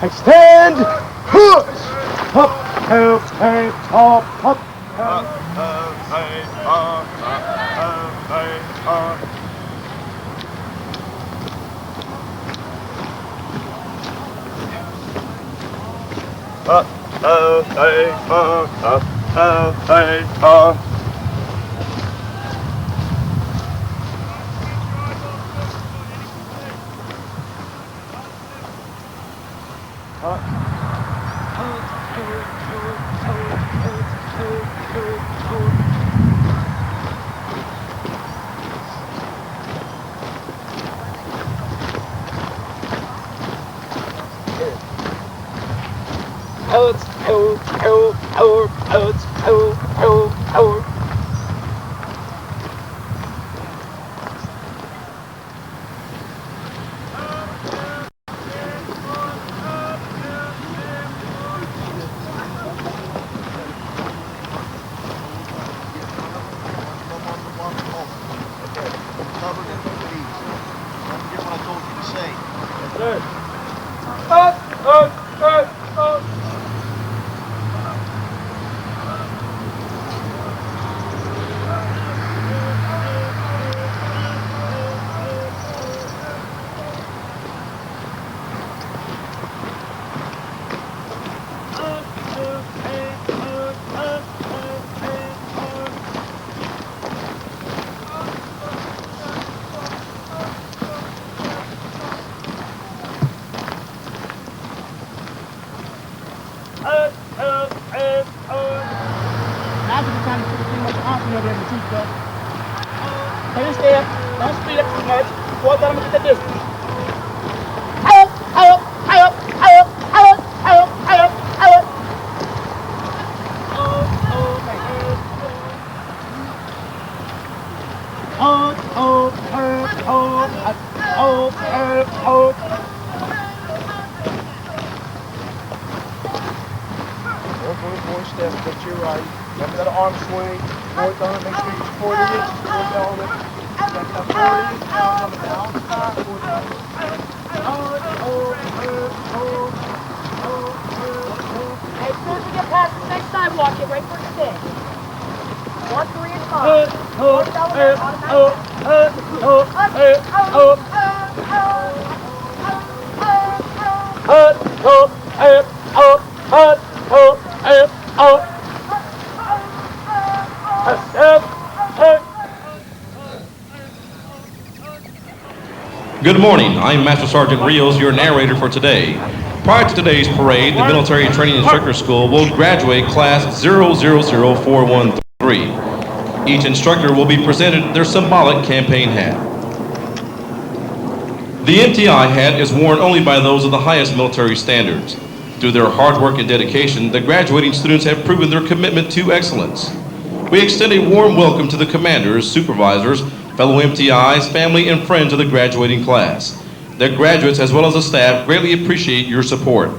Extend! Push! Hop, help, hey, hop, hop, help. Hey, hop, hey, hop. Hop, hey, hop, hey, hop. Now's a good time to put the thing like the arm over there in the seatbelt. Stay still. Don't speed up too much. Before I let them get the distance. High up, high up, high up, high up, high up, high up, high up, high up. Oh, my head. Four steps, put your right. Remember that arm swing. Forward on it, make sure you're 40 inches forward down it. Back up 40 inches down on the downside. Forward down it. Hey, as soon as we get past the next sidewalk, get right for the stick. 1, 3, and 5. Good morning, I'm Master Sergeant Rios, your narrator for today. Prior to today's parade, the Military Training Instructor School will graduate Class 000413. Each instructor will be presented their symbolic campaign hat. The MTI hat is worn only by those of the highest military standards. Through their hard work and dedication, the graduating students have proven their commitment to excellence. We extend a warm welcome to the commanders, supervisors, fellow MTIs, family, and friends of the graduating class. The graduates, as well as the staff, greatly appreciate your support.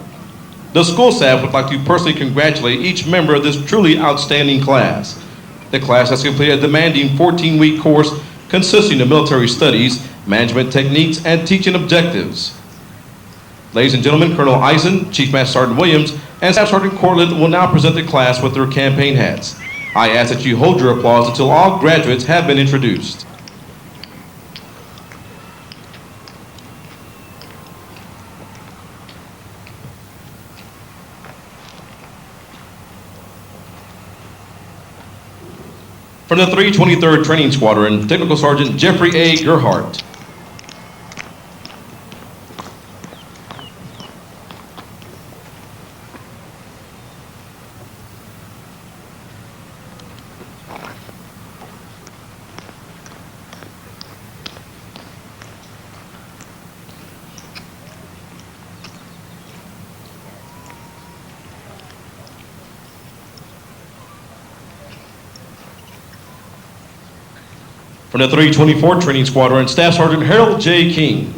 The school staff would like to personally congratulate each member of this truly outstanding class. The class has completed a demanding 14-week course consisting of military studies, management techniques, and teaching objectives. Ladies and gentlemen, Colonel Eisen, Chief Master Sergeant Williams, and Staff Sergeant Cortland will now present the class with their campaign hats. I ask that you hold your applause until all graduates have been introduced. From the 323rd Training Squadron, Technical Sergeant Jeffrey A. Gerhardt. From the 324th Training Squadron, Staff Sergeant Harold J. King.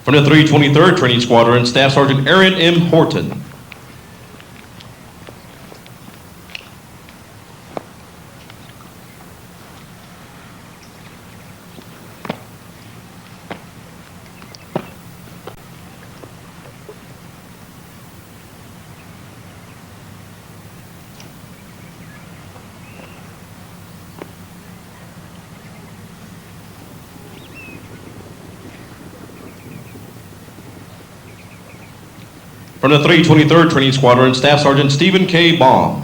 From the 323rd Training Squadron, Staff Sergeant Aaron M. Horton. From the 323rd Training Squadron, Staff Sergeant Stephen K. Baum.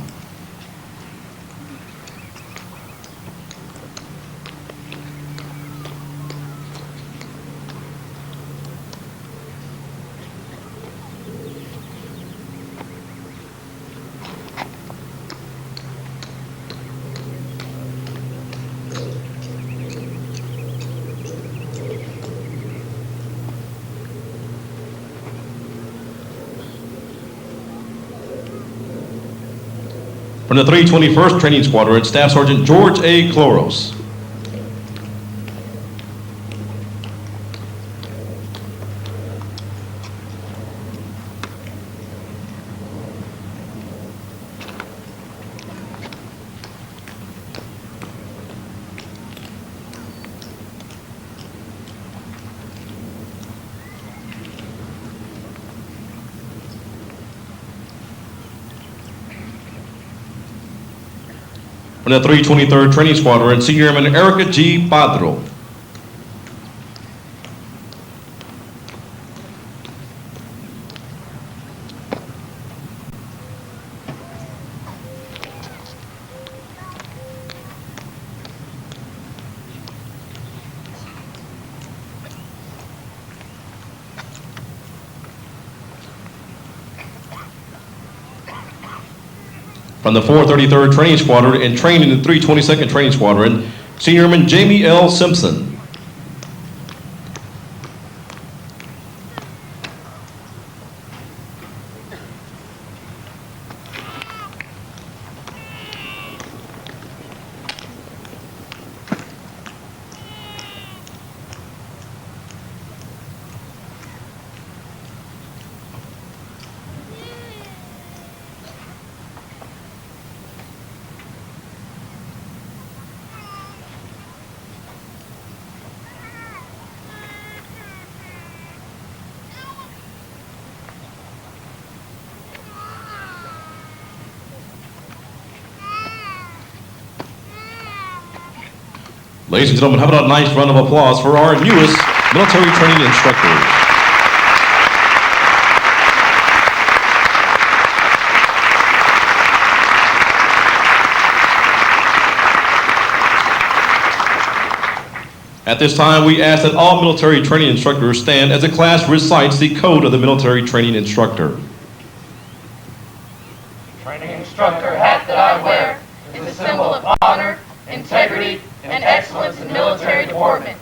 From the 321st Training Squadron, Staff Sergeant George A. Kloros. From the 323rd Training Squadron, Senior Airman Erica G. Padro. From the 433rd Training Squadron and trained in the 322nd Training Squadron, Senior Airman Jamie L. Simpson. Ladies and gentlemen, how about a nice round of applause for our newest military training instructors. At this time, we ask that all military training instructors stand as the class recites the code of the military training instructor. Training instructor hat that I wear is a symbol of honor, integrity, and excellence in military deportment.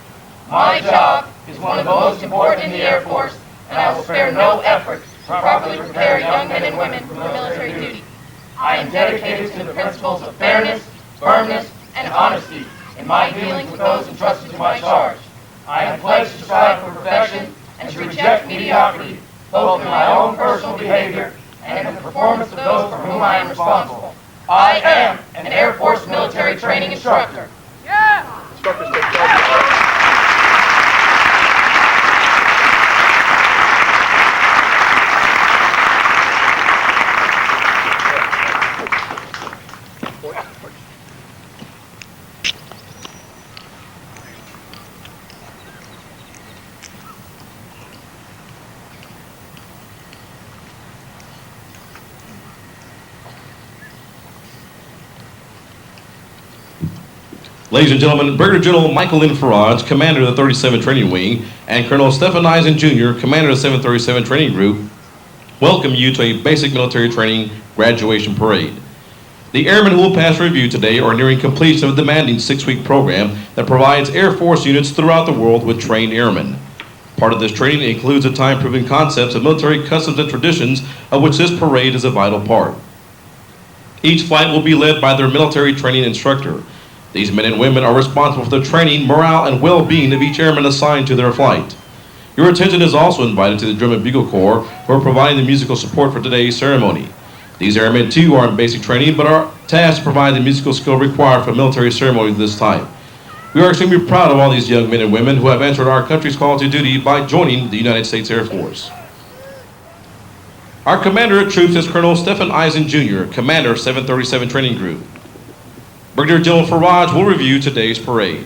My job is one of the most important in the Air Force, and I will spare no effort to properly prepare young men and women for military duty. I am dedicated to the principles of fairness, firmness, and honesty in my dealings with those entrusted to my charge. I am pledged to strive for perfection and to reject mediocrity, both in my own personal behavior and in the performance of those for whom I am responsible. I am an Air Force military training instructor. Instructors take place. Ladies and gentlemen, Brigadier General Michael Richardson, Commander of the 37th Training Wing, and Colonel Stephen Eisen Jr., Commander of the 737 Training Group, welcome you to a basic military training graduation parade. The airmen who will pass review today are nearing completion of a demanding 6-week program that provides Air Force units throughout the world with trained airmen. Part of this training includes the time-proven concepts of military customs and traditions, of which this parade is a vital part. Each flight will be led by their military training instructor. These men and women are responsible for the training, morale, and well-being of each airman assigned to their flight. Your attention is also invited to the Drum and Bugle Corps, who are providing the musical support for today's ceremony. These airmen, too, are in basic training, but are tasked to provide the musical skill required for military ceremonies of this type. We are extremely proud of all these young men and women who have answered our country's call to duty by joining the United States Air Force. Our commander of troops is Colonel Stephen Eisen Jr., Commander of 737 Training Group. Brigadier General Faraj will review today's parade.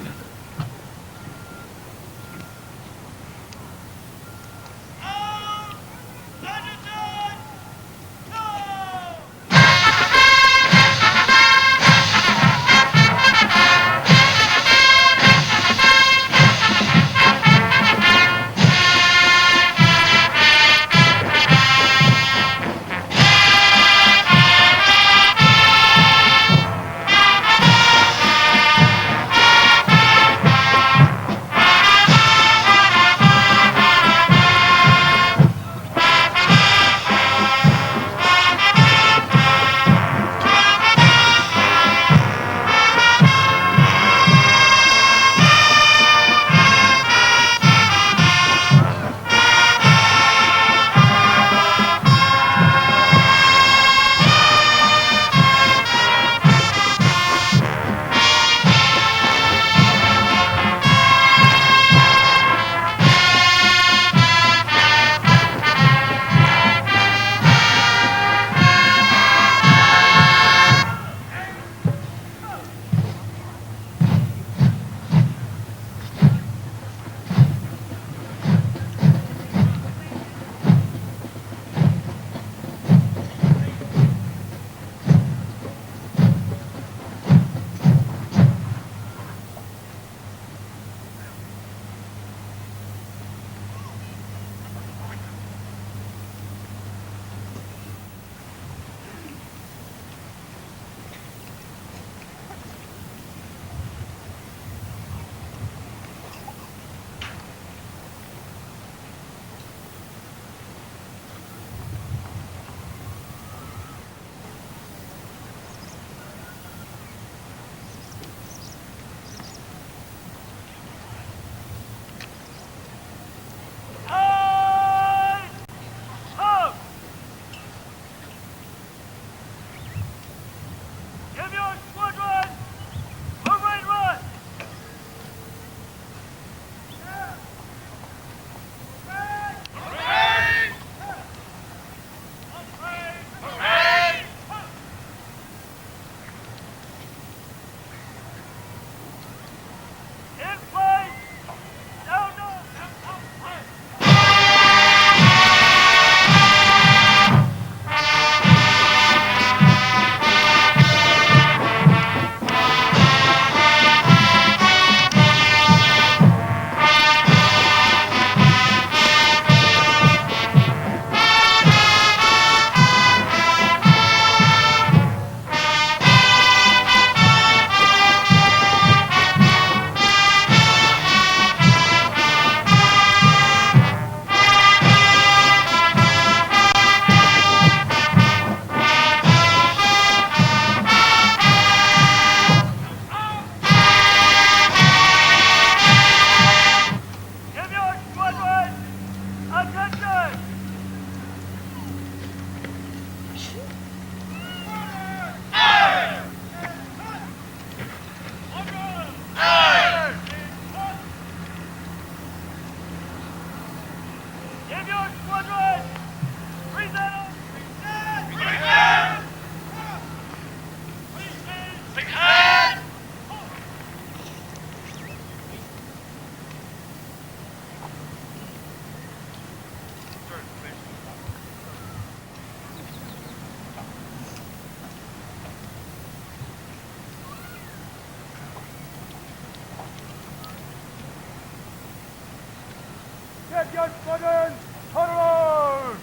Champion Squadron, Honor!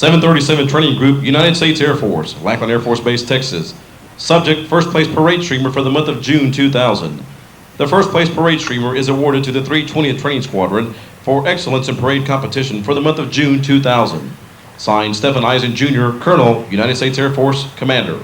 .737 Training Group, United States Air Force, Lackland Air Force Base, Texas. Subject, first place parade streamer for the month of June 2000. The first place parade streamer is awarded to the 320th Training Squadron for excellence in parade competition for the month of June 2000. Signed, Stephen Eisen Jr., Colonel, United States Air Force, Commander.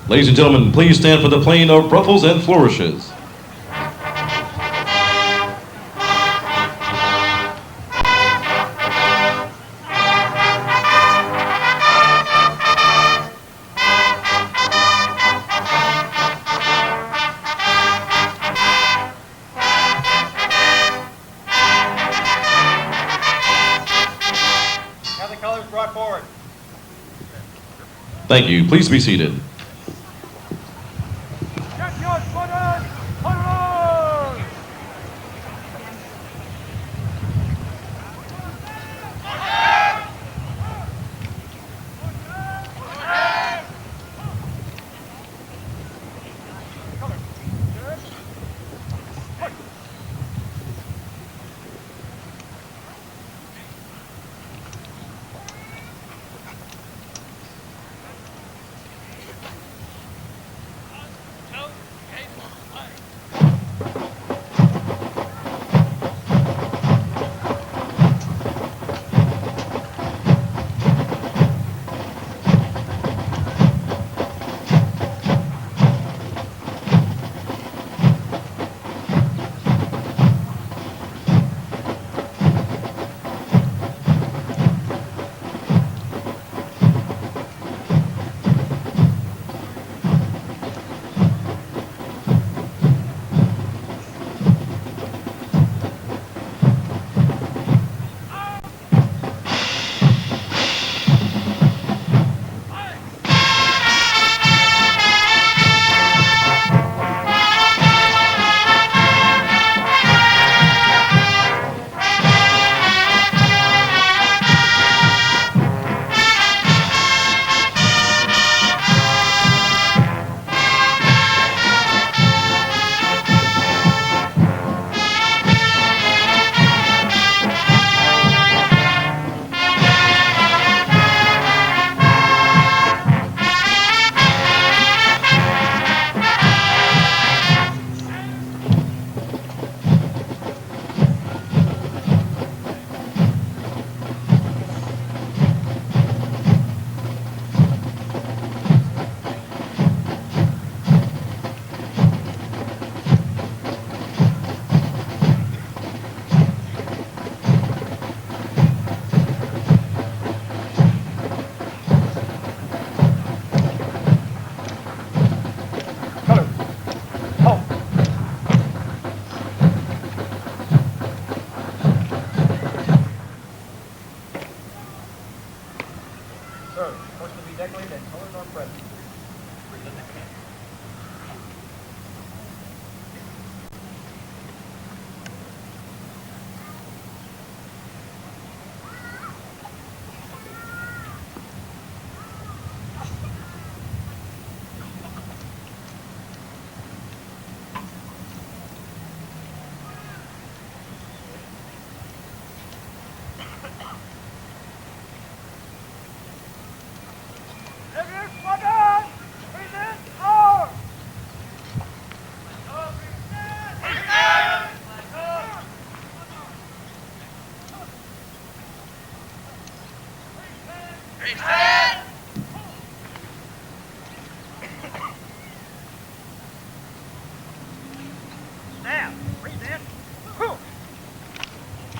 Ladies and gentlemen, please stand for the playing of ruffles and flourishes. Have the colors brought forward. Thank you. Please be seated. Champion squadron, huddle! Sir, horse will be decorated and colors are present.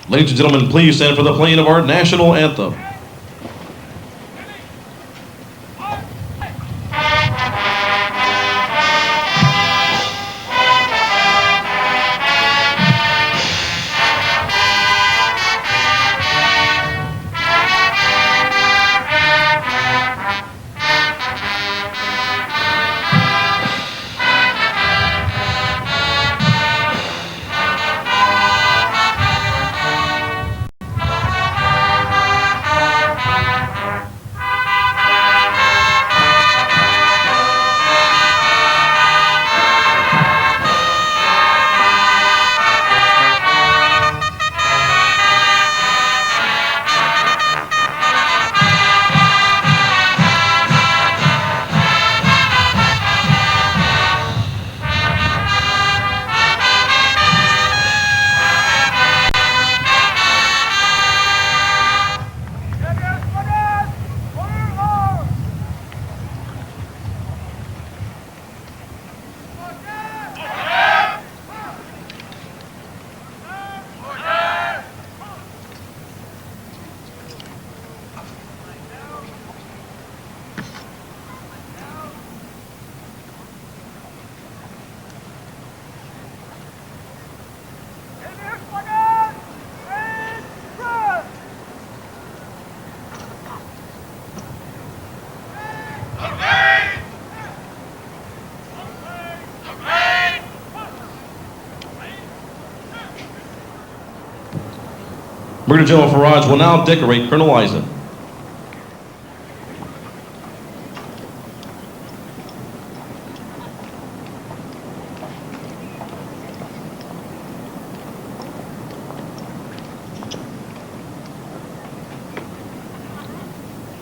Ladies and gentlemen, please stand for the playing of our national anthem. Brigadier General Faraj will now decorate Colonel Eisen.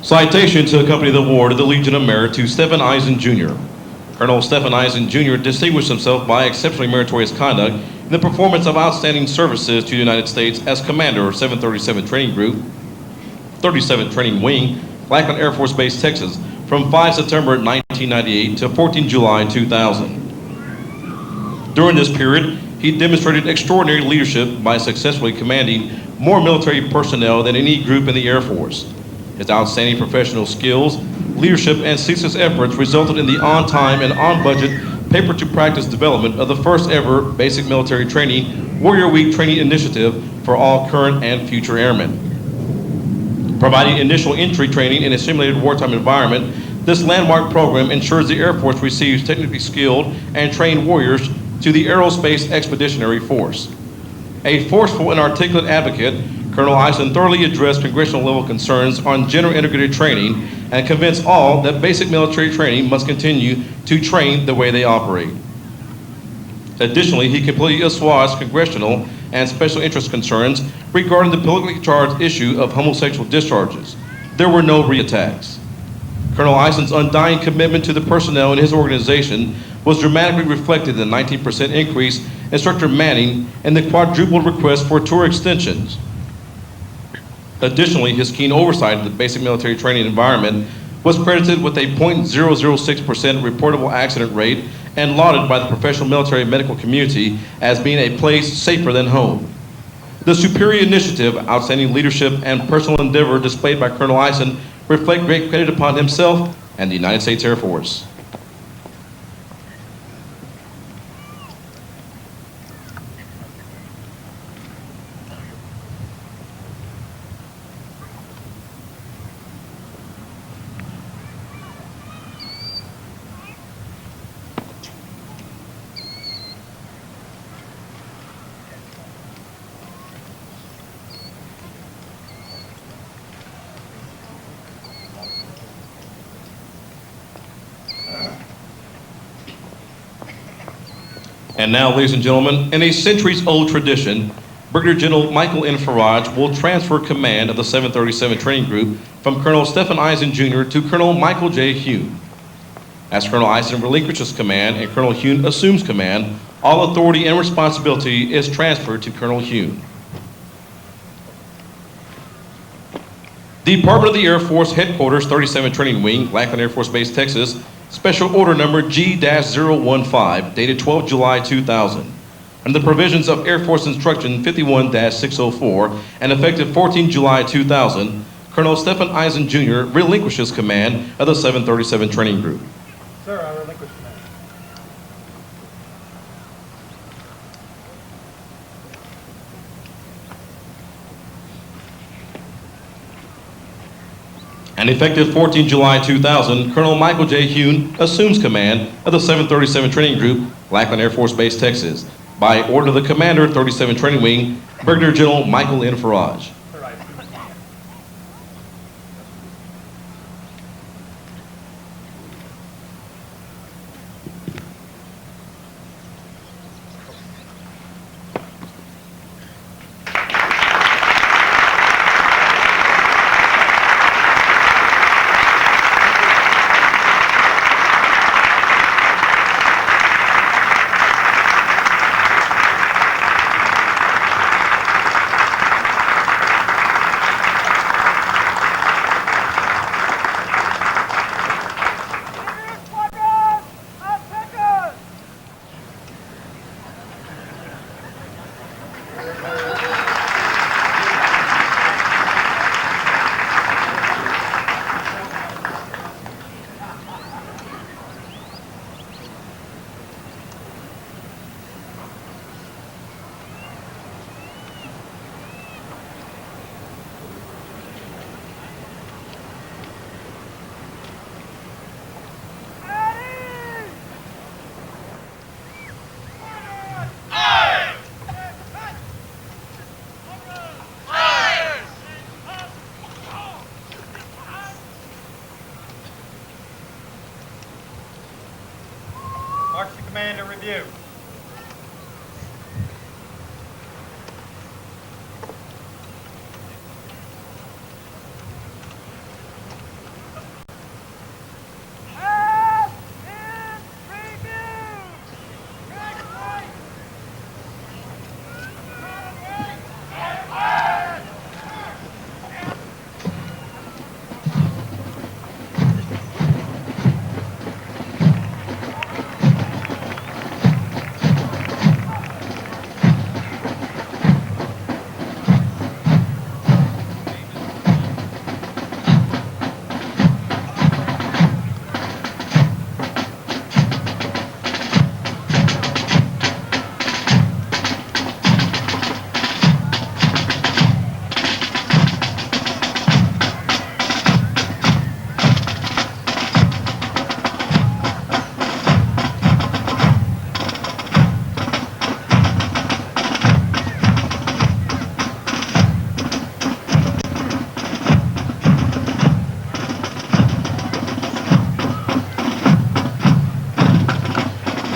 Citation to accompany the award of the Legion of Merit to Stephen Eisen, Jr. Colonel Stephen Eisen, Jr. distinguished himself by exceptionally meritorious conduct in the performance of outstanding services to the United States as commander of 737 Training Group, 37 Training Wing, Lackland Air Force Base, Texas, from 5 September 1998 to 14 July 2000. During this period, he demonstrated extraordinary leadership by successfully commanding more military personnel than any group in the Air Force. His outstanding professional skills, leadership, and ceaseless efforts resulted in the on-time and on-budget paper-to-practice development of the first ever basic military training Warrior Week training initiative for all current and future airmen. Providing initial entry training in a simulated wartime environment, this landmark program ensures the Air Force receives technically skilled and trained warriors to the Aerospace Expeditionary Force. A forceful and articulate advocate, Colonel Eisen thoroughly addressed congressional-level concerns on gender integrated training and convinced all that basic military training must continue to train the way they operate. Additionally, he completely assuaged congressional and special interest concerns regarding the politically charged issue of homosexual discharges. There were no re-attacks. Colonel Eisen's undying commitment to the personnel in his organization was dramatically reflected in the 19% increase in instructor manning and the quadrupled request for tour extensions. Additionally, his keen oversight of the basic military training environment was credited with a 0.006% reportable accident rate and lauded by the professional military medical community as being a place safer than home. The superior initiative, outstanding leadership, and personal endeavor displayed by Colonel Eisen reflect great credit upon himself and the United States Air Force. And now, ladies and gentlemen, in a centuries-old tradition, Brigadier General Michael N. Faraj will transfer command of the 737 Training Group from Colonel Stephen Eisen, Jr. to Colonel Michael J. Hune. As Colonel Eisen relinquishes command and Colonel Hune assumes command, all authority and responsibility is transferred to Colonel Hune. The Department of the Air Force Headquarters, 37 Training Wing, Lackland Air Force Base, Texas, Special Order Number G-015, dated 12 July 2000. Under the provisions of Air Force Instruction 51-604 and effective 14 July 2000, Colonel Stephen Eisen, Jr. relinquishes command of the 737 Training Group. Sir, I relinquish command. And effective 14 July 2000, Colonel Michael J. Hune assumes command of the 737 Training Group, Lackland Air Force Base, Texas, by order of the Commander, 37 Training Wing, Brigadier General Michael N. Faraj. Sir, I assume command. March to command and review.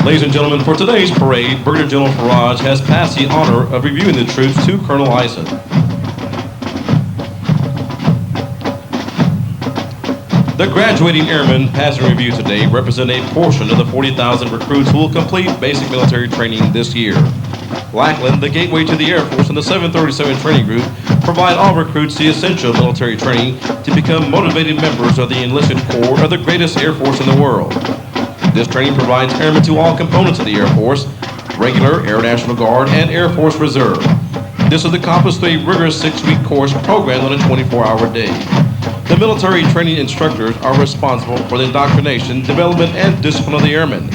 Ladies and gentlemen, for today's parade, Brigadier General Faraj has passed the honor of reviewing the troops to Colonel Ison. The graduating airmen passing review today represent a portion of the 40,000 recruits who will complete basic military training this year. Lackland, the gateway to the Air Force, and the 737 training group provide all recruits the essential military training to become motivated members of the enlisted corps of the greatest Air Force in the world. This training provides airmen to all components of the Air Force, regular, Air National Guard, and Air Force Reserve. This is accomplished through a rigorous 6-week course programmed on a 24-hour day. The military training instructors are responsible for the indoctrination, development, and discipline of the airmen.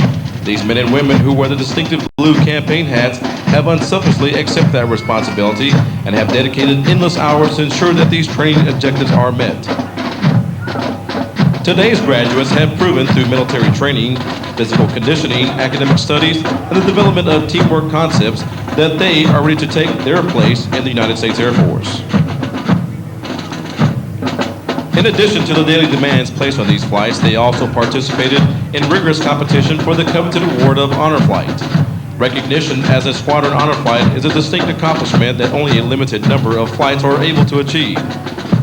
These men and women who wear the distinctive blue campaign hats have unselfishly accepted that responsibility and have dedicated endless hours to ensure that these training objectives are met. Today's graduates have proven through military training, physical conditioning, academic studies, and the development of teamwork concepts that they are ready to take their place in the United States Air Force. In addition to the daily demands placed on these flights, they also participated in rigorous competition for the coveted award of Honor Flight. Recognition as a Squadron Honor Flight is a distinct accomplishment that only a limited number of flights are able to achieve.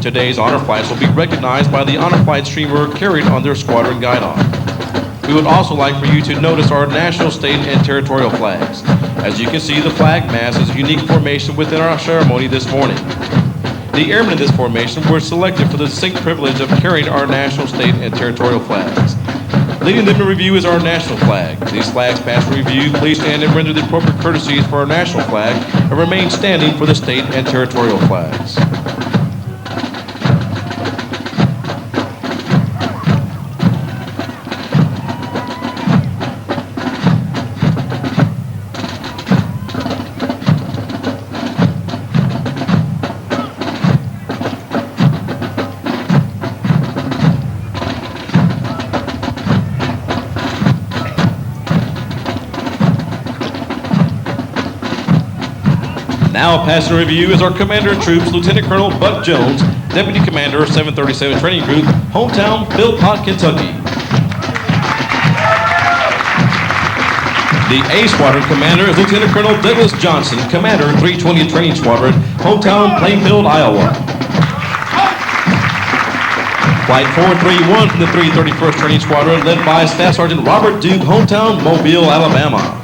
Today's honor flights will be recognized by the honor flight streamer carried on their squadron guidon. We would also like for you to notice our national, state, and territorial flags. As you can see, the flag mast is a unique formation within our ceremony this morning. The airmen in this formation were selected for the distinct privilege of carrying our national, state, and territorial flags. Leading them in review is our national flag. These flags pass review. Please stand and render the appropriate courtesies for our national flag and remain standing for the state and territorial flags. Now passing review is our Commander of Troops, Lieutenant Colonel Buck Jones, Deputy Commander, 737 Training Group, hometown Philpott, Kentucky. The A Squadron Commander is Lieutenant Colonel Douglas Johnson, Commander, 320th Training Squadron, hometown Plainfield, Iowa. Flight 431 from the 331st Training Squadron, led by Staff Sergeant Robert Duke, hometown Mobile, Alabama.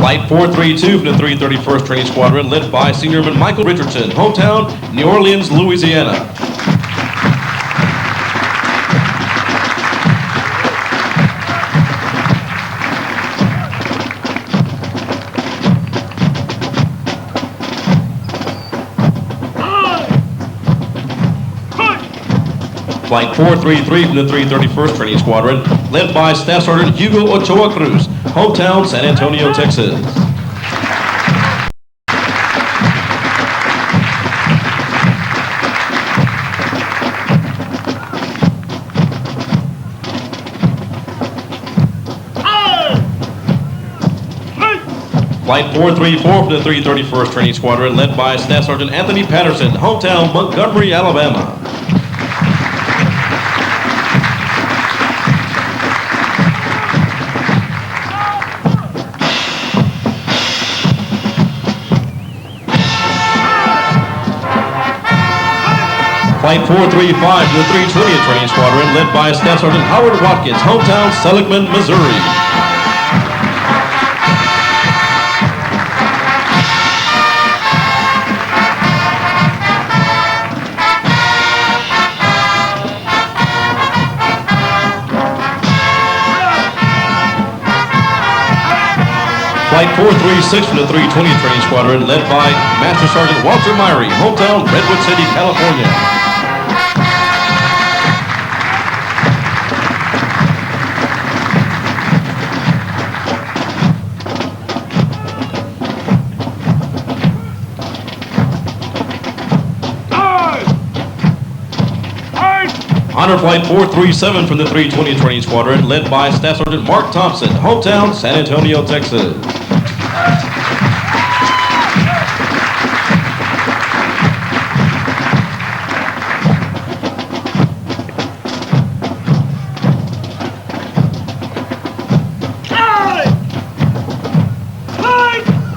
Flight 432 from the 331st Training Squadron, led by Senior Airman Michael Richardson, hometown New Orleans, Louisiana. Flight 433 from the 331st Training Squadron, led by Staff Sergeant Hugo Ochoa Cruz, hometown San Antonio, Texas. Flight 434 from the 331st Training Squadron, led by Staff Sergeant Anthony Patterson, hometown Montgomery, Alabama. Flight 435 from the 320th Training Squadron, led by Staff Sergeant Howard Watkins, hometown Seligman, Missouri. Flight 436 from the 320th Training Squadron, led by Master Sergeant Walter Myrie, hometown Redwood City, California. Honor Flight 437 from the 320th Training Squadron, led by Staff Sergeant Mark Thompson, hometown San Antonio, Texas.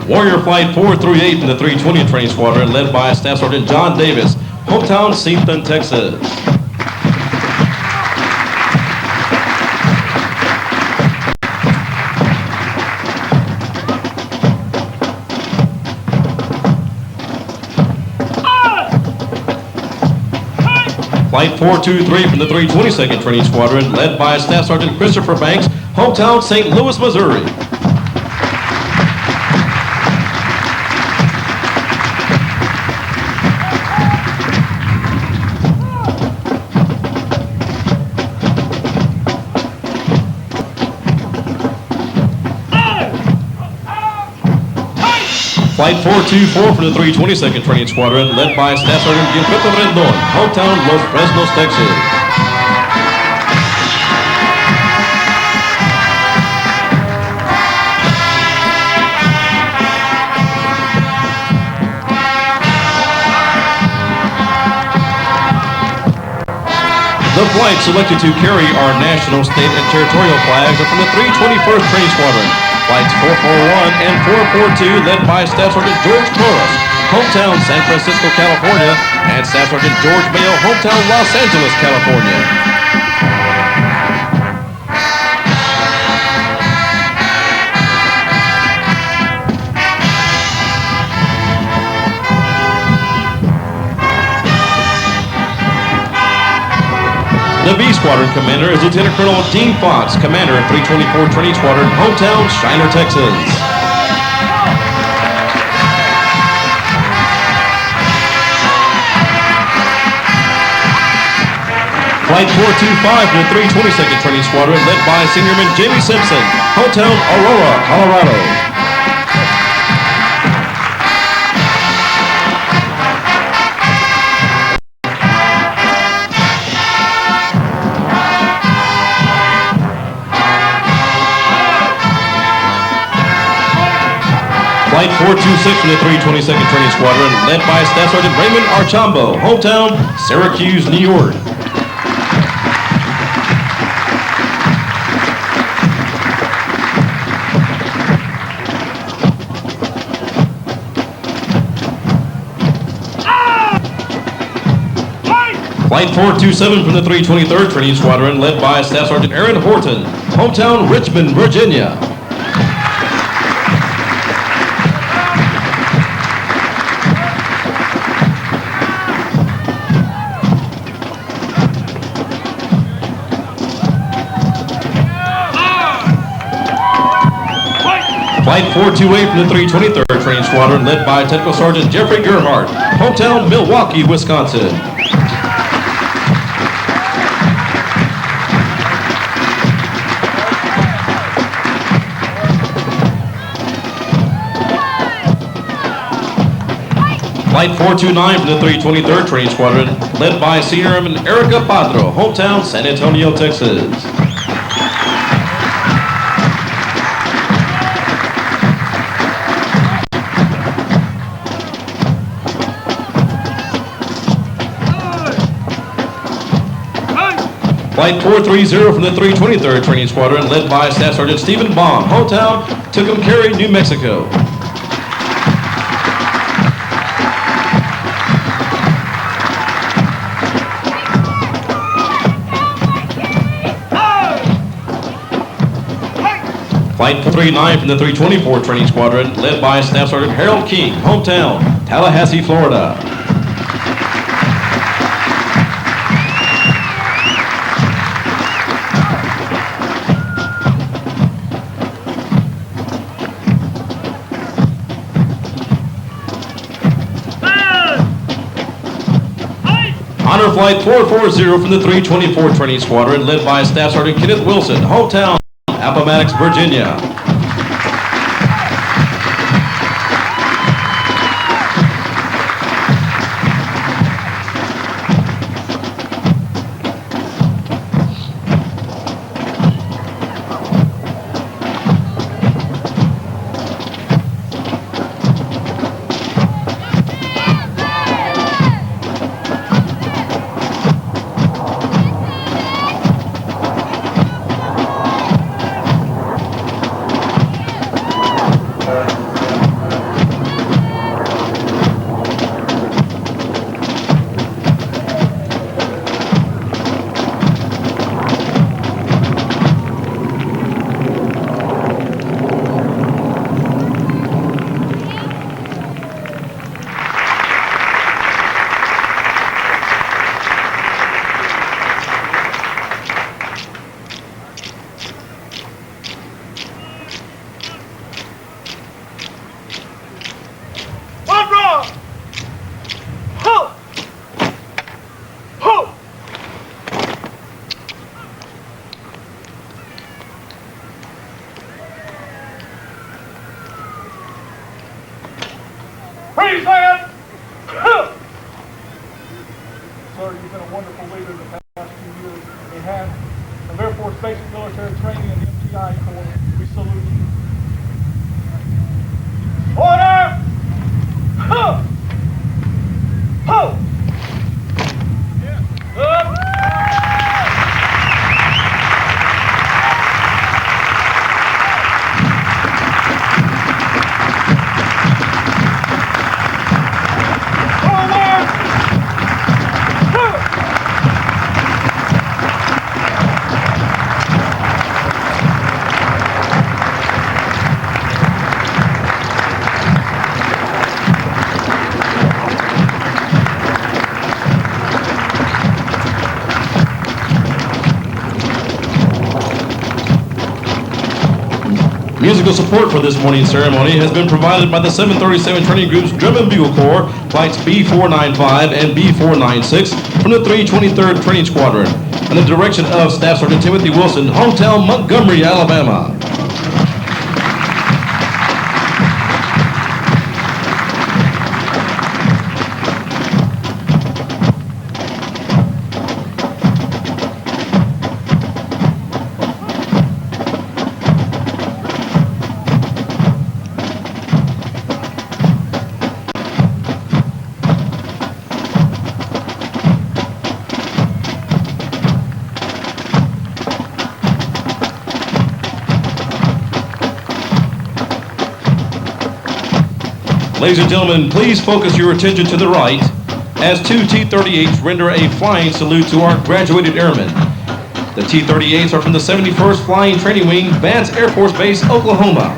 Warrior Flight 438 from the 320th Training Squadron, led by Staff Sergeant John Davis, hometown Seaton, Texas. Flight 423 from the 322nd Training Squadron, led by Staff Sergeant Christopher Banks, hometown St. Louis, Missouri. Flight 424 from the 322nd Training Squadron, led by Staff Sergeant Gilberto Rendon, hometown Los Fresnos, Texas. The flights selected to carry our national, state, and territorial flags are from the 321st Training Squadron. Flights 441 and 442, led by Staff Sergeant George Torres, hometown San Francisco, California, and Staff Sergeant George Mayo, hometown Los Angeles, California. The B Squadron Commander is Lieutenant Colonel Dean Fox, Commander of 324 Training Squadron, hometown Shiner, Texas. Flight 425 from the 322nd Training Squadron, led by Seniorman Jamie Simpson, hometown Aurora, Colorado. Flight 426 from the 322nd Training Squadron, led by Staff Sergeant Raymond Archambault, hometown Syracuse, New York. Flight 427 from the 323rd Training Squadron, led by Staff Sergeant Aaron Horton, hometown Richmond, Virginia. Flight 428 from the 323rd Training Squadron, led by Technical Sergeant Jeffrey Gerhardt, hometown Milwaukee, Wisconsin. Flight 429 from the 323rd Training Squadron, led by Senior Airman Erica Padro, hometown San Antonio, Texas. Flight 430 from the 323rd Training Squadron, led by Staff Sergeant Stephen Baum, hometown, Tucumcari, New Mexico. Flight 439 from the 324th Training Squadron, led by Staff Sergeant Harold King, hometown, Tallahassee, Florida. Honor Flight 440 from the 324th Training Squadron, led by Staff Sergeant Kenneth Wilson, hometown, Appomattox, Virginia. Freeze, man! Sir, you've been a wonderful leader the past few years. We have the Air Force Base military training and the MTI Corps. We salute you. Order! Huh! Ho! Musical support for this morning's ceremony has been provided by the 737 Training Group's Drum and Bugle Corps, flights B495 and B496 from the 323rd Training Squadron, under the direction of Staff Sergeant Timothy Wilson, hometown Montgomery, Alabama. Ladies and gentlemen, please focus your attention to the right as two T-38s render a flying salute to our graduated airmen. The T-38s are from the 71st Flying Training Wing, Vance Air Force Base, Oklahoma.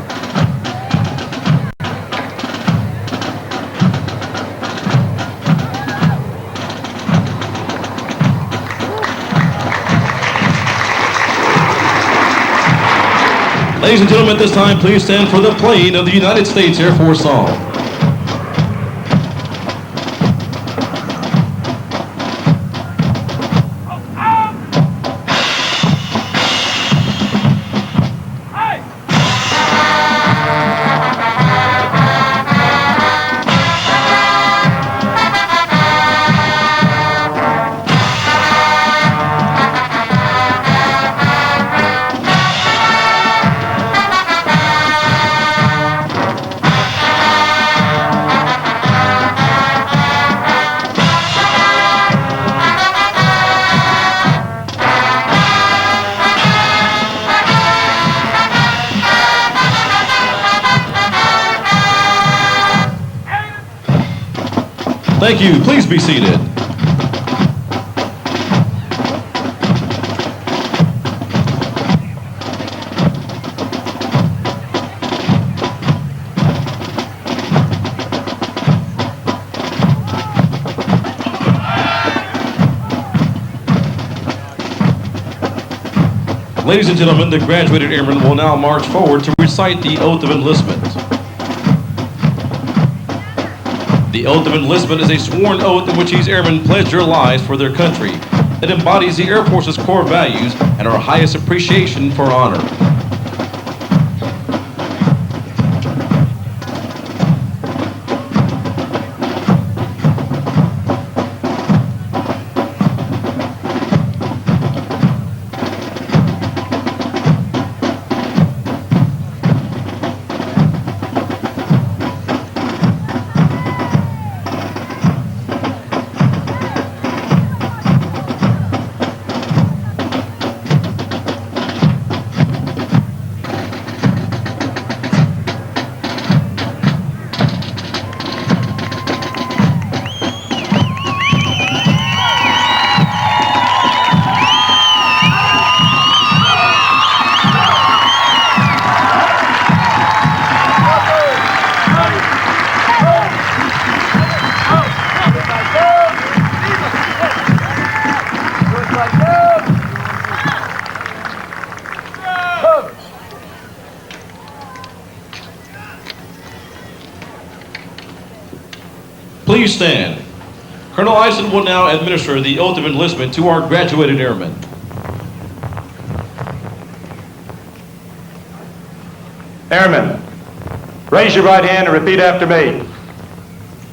Ladies and gentlemen, at this time, please stand for the playing of the United States Air Force song. Thank you. Please be seated. Ladies and gentlemen, the graduated airmen will now march forward to recite the Oath of Enlistment. The Oath of Enlistment is a sworn oath in which these airmen pledge their lives for their country. It embodies the Air Force's core values and our highest appreciation for honor. Please stand. Colonel Eisen will now administer the Oath of Enlistment to our graduated airmen. Airmen, raise your right hand and repeat after me.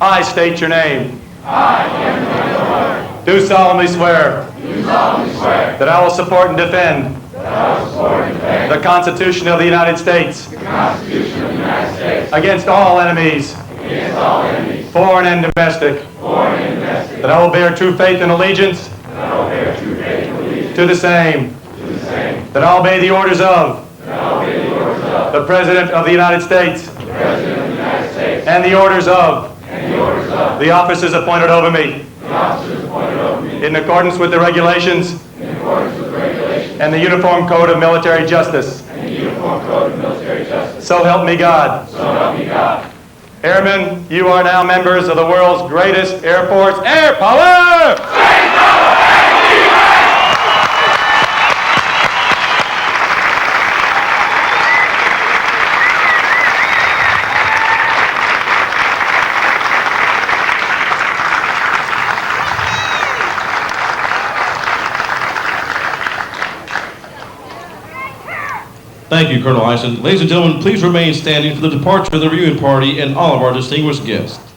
I state your name. I, Airman Michael Richardson, Do solemnly swear do solemnly swear that I will support and defend that I will support and defend the Constitution of the United States the Constitution of the United States against all enemies, against all enemies, foreign and domestic, foreign and domestic, that I will bear true faith and allegiance that I will bear true faith and allegiance to the same, that I will obey the orders of that I will obey the orders of the President of the United States the President of the United States and the orders of and the orders of the officers appointed over me the officers appointed over me in accordance with the regulations in accordance with the regulations and the Uniform Code of Military Justice. and the Uniform Code of Military Justice. So help me God. So help me God. Airmen, you are now members of the world's greatest Air Force. Air power! Thank you, Colonel Eisen. Ladies and gentlemen, please remain standing for the departure of the reviewing party and all of our distinguished guests.